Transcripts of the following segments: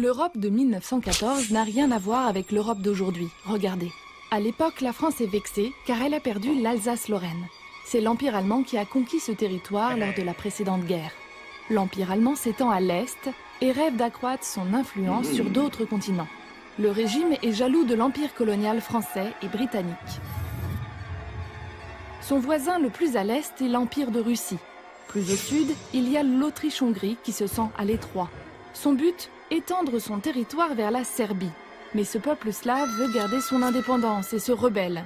L'Europe de 1914 n'a rien à voir avec l'Europe d'aujourd'hui. Regardez. À l'époque, la France est vexée car elle a perdu l'Alsace-Lorraine. C'est l'Empire allemand qui a conquis ce territoire lors de la précédente guerre. L'Empire allemand s'étend à l'Est et rêve d'accroître son influence sur d'autres continents. Le régime est jaloux de l'Empire colonial français et britannique. Son voisin le plus à l'Est est l'Empire de Russie. Plus au sud, il y a l'Autriche-Hongrie qui se sent à l'étroit. Son but, étendre son territoire vers la Serbie. Mais ce peuple slave veut garder son indépendance et se rebelle.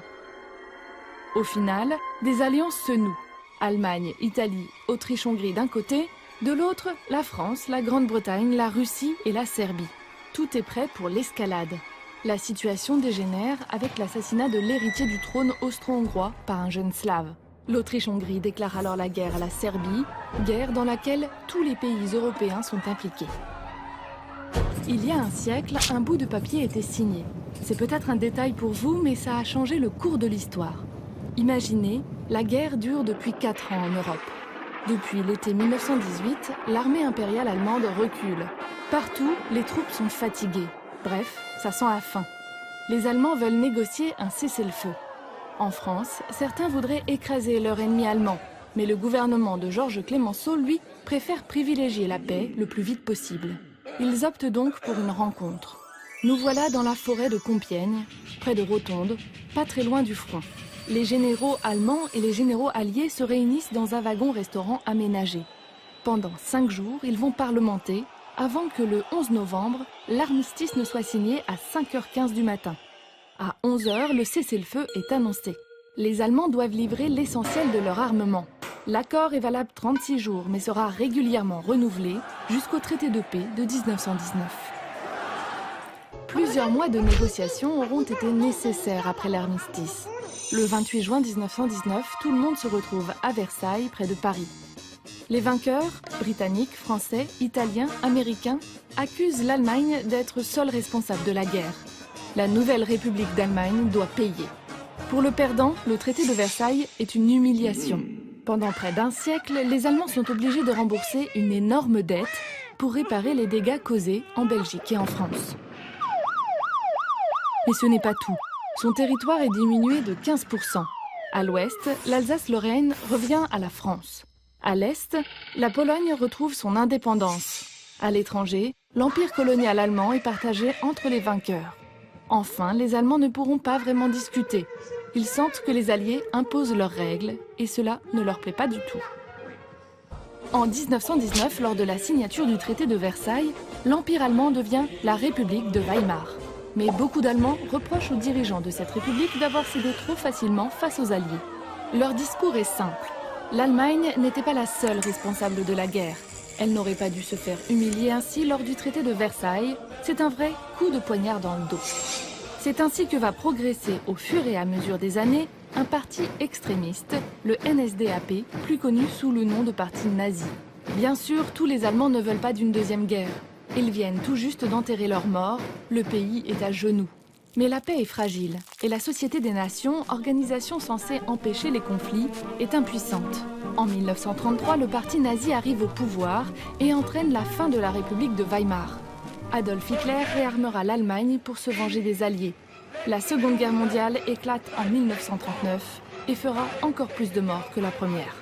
Au final, des alliances se nouent. Allemagne, Italie, Autriche-Hongrie d'un côté, de l'autre, la France, la Grande-Bretagne, la Russie et la Serbie. Tout est prêt pour l'escalade. La situation dégénère avec l'assassinat de l'héritier du trône austro-hongrois par un jeune slave. L'Autriche-Hongrie déclare alors la guerre à la Serbie, guerre dans laquelle tous les pays européens sont impliqués. Il y a un siècle, un bout de papier était signé. C'est peut-être un détail pour vous, mais ça a changé le cours de l'histoire. Imaginez, la guerre dure depuis 4 ans en Europe. Depuis l'été 1918, l'armée impériale allemande recule. Partout, les troupes sont fatiguées. Bref, ça sent la fin. Les Allemands veulent négocier un cessez-le-feu. En France, certains voudraient écraser leur ennemi allemand, mais le gouvernement de Georges Clemenceau, lui, préfère privilégier la paix le plus vite possible. Ils optent donc pour une rencontre. Nous voilà dans la forêt de Compiègne, près de Rotonde, pas très loin du front. Les généraux allemands et les généraux alliés se réunissent dans un wagon-restaurant aménagé. Pendant 5 jours, ils vont parlementer avant que le 11 novembre, l'armistice ne soit signé à 5h15 du matin. À 11h, le cessez-le-feu est annoncé. Les Allemands doivent livrer l'essentiel de leur armement. L'accord est valable 36 jours, mais sera régulièrement renouvelé jusqu'au traité de paix de 1919. Plusieurs mois de négociations auront été nécessaires après l'armistice. Le 28 juin 1919, tout le monde se retrouve à Versailles, près de Paris. Les vainqueurs, britanniques, français, italiens, américains, accusent l'Allemagne d'être seule responsable de la guerre. La nouvelle République d'Allemagne doit payer. Pour le perdant, le traité de Versailles est une humiliation. Pendant près d'un siècle, les Allemands sont obligés de rembourser une énorme dette pour réparer les dégâts causés en Belgique et en France. Mais ce n'est pas tout. Son territoire est diminué de 15%. À l'ouest, l'Alsace-Lorraine revient à la France. À l'est, la Pologne retrouve son indépendance. À l'étranger, l'empire colonial allemand est partagé entre les vainqueurs. Enfin, les Allemands ne pourront pas vraiment discuter. Ils sentent que les Alliés imposent leurs règles et cela ne leur plaît pas du tout. En 1919, lors de la signature du traité de Versailles, l'Empire allemand devient la République de Weimar. Mais beaucoup d'Allemands reprochent aux dirigeants de cette République d'avoir cédé trop facilement face aux Alliés. Leur discours est simple. L'Allemagne n'était pas la seule responsable de la guerre. Elle n'aurait pas dû se faire humilier ainsi lors du traité de Versailles. C'est un vrai coup de poignard dans le dos. C'est ainsi que va progresser au fur et à mesure des années un parti extrémiste, le NSDAP, plus connu sous le nom de parti nazi. Bien sûr, tous les Allemands ne veulent pas d'une deuxième guerre. Ils viennent tout juste d'enterrer leurs morts, le pays est à genoux. Mais la paix est fragile et la Société des Nations, organisation censée empêcher les conflits, est impuissante. En 1933, le parti nazi arrive au pouvoir et entraîne la fin de la République de Weimar. Adolf Hitler réarmera l'Allemagne pour se venger des Alliés. La Seconde Guerre mondiale éclate en 1939 et fera encore plus de morts que la première.